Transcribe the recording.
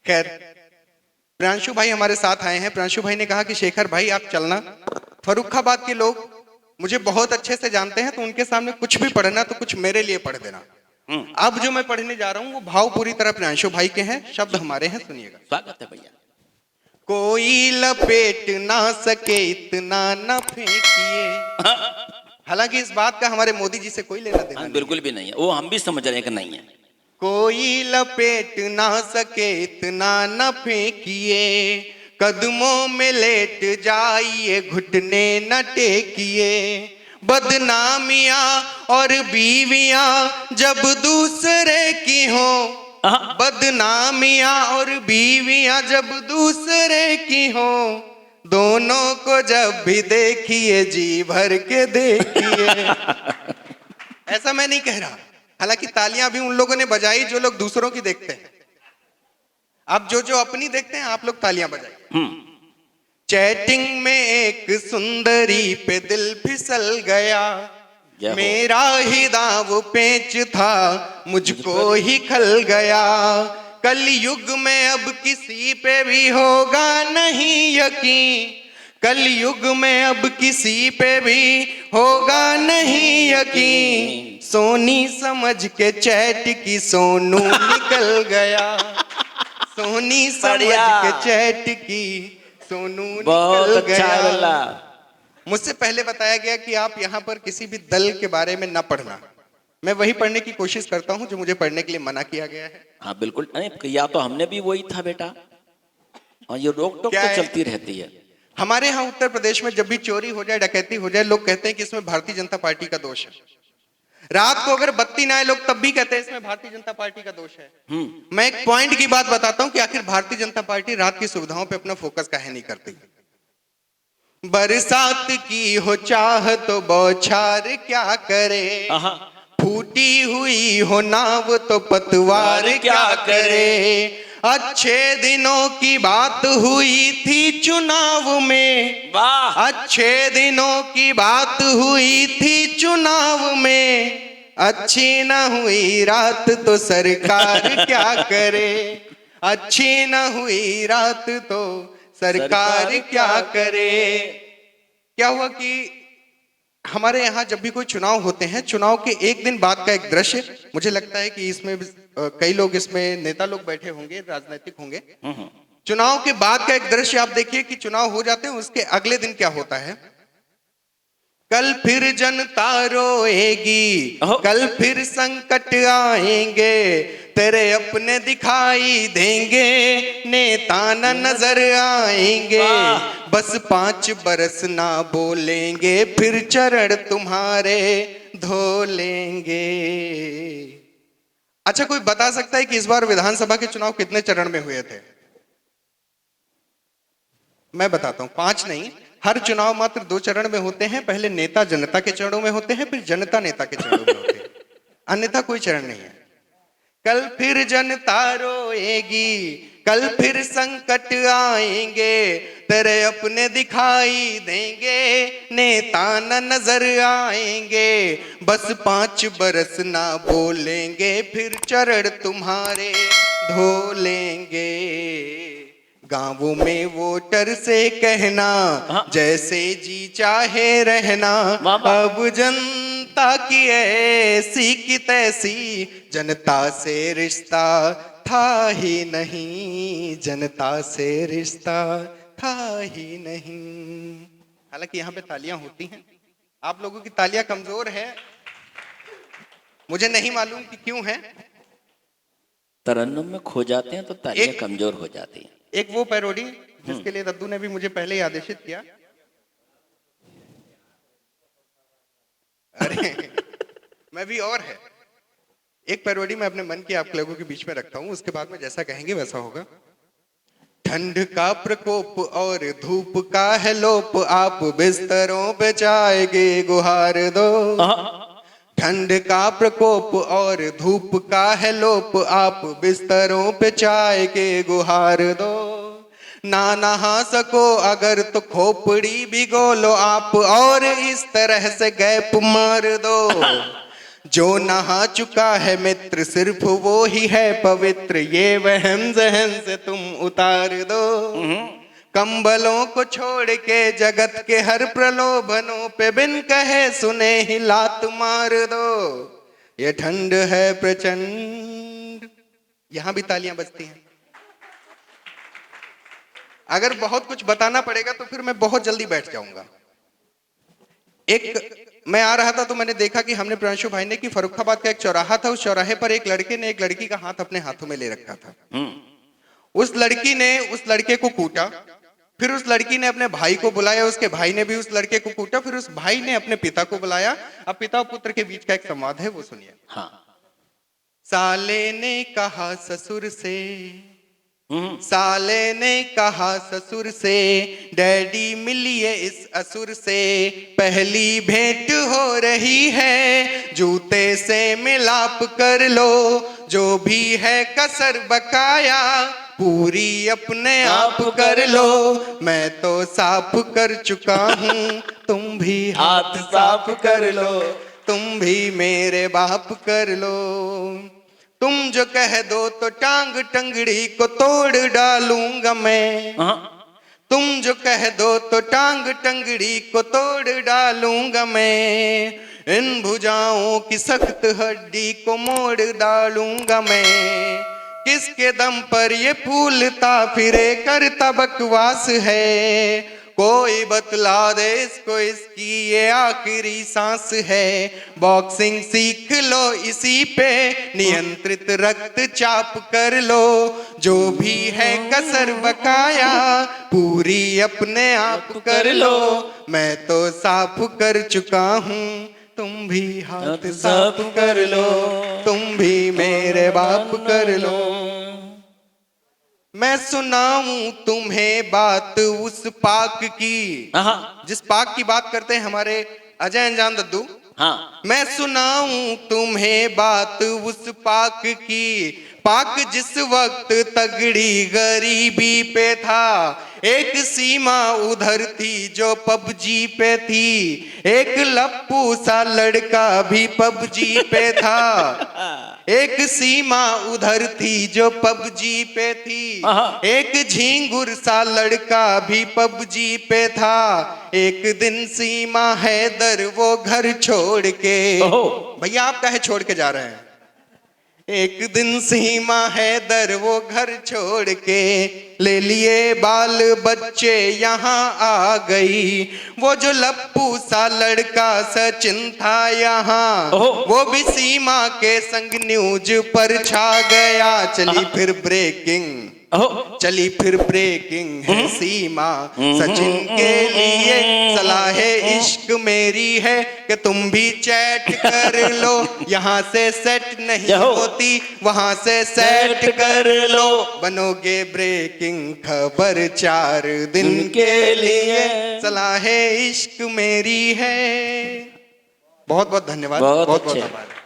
खैर, प्रांशु भाई हमारे साथ आए हैं। प्रांशु भाई ने कहा कि शेखर भाई आप चलना, फर्रुखाबाद के लोग मुझे बहुत अच्छे से जानते हैं, तो उनके सामने कुछ भी पढ़ना तो कुछ मेरे लिए पढ़ देना। अब जो मैं पढ़ने जा रहा हूं वो भाव पूरी तरह प्रांशु भाई के हैं, शब्द हमारे हैं, सुनिएगा। स्वागत है भैया। कोई लपेट ना सके इतना न फेंकिए। हालांकि इस बात का हमारे मोदी जी से कोई लेना देना नहीं, बिल्कुल भी नहीं है, वो हम भी समझ रहे हैं कि नहीं है। कोई लपेट ना सके इतना न फेंकिए, कदमों में लेट जाइए घुटने न टेकिए। बदनामियां और बीवियां जब दूसरे की हो, बदनामियां और बीवियां जब दूसरे की हो, दोनों को जब भी देखिए जी भर के देखिए। ऐसा मैं नहीं कह रहा, हालांकि तालियां भी उन लोगों ने बजाई जो लोग दूसरों की देखते हैं। आप जो अपनी देखते हैं आप लोग तालियां बजाइए। चैटिंग में एक सुंदरी पे दिल फिसल गया, मेरा ही दाव पेच था मुझको ही खल गया। कल युग में अब किसी पे भी होगा नहीं यकीन, कल युग में अब किसी पे भी होगा नहीं यकीन। सोनी समझ के चैट की सोनू निकल गया, सोनी समझ के चैट की सोनू निकल गया। मुझसे पहले बताया गया कि आप यहाँ पर किसी भी दल के बारे में न पढ़ना, मैं वही पढ़ने की कोशिश करता हूँ जो मुझे पढ़ने के लिए मना किया गया है। हाँ बिल्कुल, या तो हमने भी वही था बेटा, और ये रोक टोक तो चलती रहती है। हमारे यहाँ उत्तर प्रदेश में जब भी चोरी हो जाए, डकैती हो जाए, लोग कहते हैं कि इसमें भारतीय जनता पार्टी का दोष है। रात को अगर बत्ती ना आए लोग तब भी कहते हैं इसमें भारतीय जनता पार्टी का दोष है। मैं एक पॉइंट की बात बताता हूं कि आखिर भारतीय जनता पार्टी रात की सुविधाओं पे अपना फोकस काहे नहीं करती। बरसात की हो चाह तो बौछार क्या करे, फूटी हुई हो नाव तो पतवार क्या करे। अच्छे दिनों की बात हुई थी चुनाव में, अच्छे दिनों की बात हुई थी चुनाव में, अच्छी न हुई रात तो सरकार क्या करे, अच्छी न हुई रात तो सरकार क्या करे। क्या हुआ कि हमारे यहाँ जब भी कोई चुनाव होते हैं, चुनाव के एक दिन बाद का एक दृश्य, मुझे लगता है कि इसमें कई लोग, इसमें नेता लोग बैठे होंगे, राजनीतिक होंगे। चुनाव के बाद का एक दृश्य आप देखिए कि चुनाव हो जाते हैं, उसके अगले दिन क्या होता है। कल फिर जनता रोएगी, कल फिर संकट आएंगे, तेरे अपने दिखाई देंगे, नेता न नजर आएंगे। बस 5 बरस ना बोलेंगे, फिर चरण तुम्हारे धो लेंगे। अच्छा, कोई बता सकता है कि इस बार विधानसभा के चुनाव कितने चरण में हुए थे? मैं बताता हूं, 5 नहीं, हर चुनाव मात्र 2 चरण में होते हैं। पहले नेता जनता के चरणों में होते हैं, फिर जनता नेता के चरणों में होते हैं, अन्यथा कोई चरण नहीं है। कल फिर जनता रोएगी, कल फिर संकट आएंगे, तेरे अपने दिखाई देंगे, नेता न नजर आएंगे। बस 5 बरस ना बोलेंगे, फिर चरण तुम्हारे धो लेंगे। गांवों में वोटर से कहना, जैसे जी चाहे रहना, अब जनता की ऐसी की तैसी, जनता से रिश्ता था ही नहीं, जनता से रिश्ता था ही नहीं। हालांकि यहाँ पे तालियां होती हैं, आप लोगों की तालियां कमजोर है, मुझे नहीं मालूम कि क्यों है। तरन्नुम में खो जाते हैं तो तालियां कमजोर हो जाती हैं। एक वो पैरोडी जिसके लिए दद्दू ने भी मुझे पहले ही आदेशित किया। अरे मैं भी, और है एक पैरोडी मैं अपने मन की आप लोगों के बीच में रखता हूं, उसके बाद में जैसा कहेंगे वैसा होगा। ठंड का प्रकोप और धूप का है लोप, आप बिस्तरों पे जाएंगे गुहार दो। ठंड का प्रकोप और धूप का है लोप, आप बिस्तरों पे चाय के गुहार दो। ना नहा सको अगर तो खोपड़ी भिगो लो आप, और इस तरह से गैप मार दो। जो नहा चुका है मित्र सिर्फ वो ही है पवित्र, ये वहम जहन से तुम उतार दो। कंबलों को छोड़ के जगत के हर प्रलोभनों पे बिन कहे सुने ही लात मार दो। ये ठंड है प्रचंड। यहां भी तालियां बजती हैं। अगर बहुत कुछ बताना पड़ेगा तो फिर मैं बहुत जल्दी बैठ जाऊंगा। मैं आ रहा था तो मैंने देखा कि हमने प्रियांशु भाई ने कि फर्रुखाबाद का एक चौराहा था, उस चौराहे पर एक लड़के ने एक लड़की का हाथ अपने हाथों में ले रखा था। उस लड़की ने उस लड़के को कूटा, फिर उस लड़की ने अपने भाई को बुलाया, उसके भाई ने भी उस लड़के को कूटा, फिर उस भाई ने अपने पिता को बुलाया। अब पिता और पुत्र के बीच का एक संवाद है, वो सुनिए। हाँ। साले ने कहा ससुर से, साले ने कहा ससुर से, डैडी मिलिए इस असुर से, पहली भेंट हो रही है, जूते से मिलाप कर लो, जो भी है कसर बकाया पूरी अपने आप कर लो। मैं तो साफ कर चुका हूँ, तुम भी हाथ साफ कर लो, तुम भी मेरे बाप कर लो। तुम जो कह दो तो टांग टंगड़ी को तोड़ डालूंगा मैं, तुम जो कह दो तो टांग टंगड़ी को तोड़ डालूंगा मैं, इन भुजाओं की सख्त हड्डी को मोड़ डालूंगा मैं। किसके दम पर ये फूलता फिरे करता बकवास है, कोई बतला दे इसको इसकी ये आखिरी सांस है। बॉक्सिंग सीख लो इसी पे, नियंत्रित रक्त चाप कर लो, जो भी है कसर बकाया पूरी अपने आप कर लो। मैं तो साफ कर चुका हूँ, तुम भी हाथ साफ कर लो, तुम भी मेरे बाप कर लो। मैं सुनाऊं तुम्हें बात उस पाक की, जिस पाक की बात करते हैं हमारे अजय अंजान दद्दू। हाँ। मैं सुनाऊं तुम्हें बात उस पाक की, पाक जिस वक्त तगड़ी गरीबी पे था, एक सीमा उधर थी जो पबजी पे थी, एक लप्पू सा लड़का भी पबजी पे था। एक सीमा उधर थी जो पबजी पे थी, एक झिंगुर सा लड़का भी पबजी पे था। एक दिन सीमा हैदर वो घर छोड़ के, भैया आप काहे छोड़ के जा रहे हैं? एक दिन सीमा हैदर वो घर छोड़ के, ले लिए बाल बच्चे यहाँ आ गई। वो जो लप्पू सा लड़का सचिन था यहाँ, वो भी सीमा के संग न्यूज पर छा गया। चली फिर ब्रेकिंग, चली फिर ब्रेकिंग है सीमा, सचिन के लिए सलाहे इश्क मेरी है कि तुम भी चैट कर लो, यहाँ से सेट नहीं होती वहां से सेट कर लो, बनोगे ब्रेकिंग खबर 4 दिन के लिए, सलाहे इश्क मेरी है। बहुत बहुत धन्यवाद, बहुत बहुत आभार।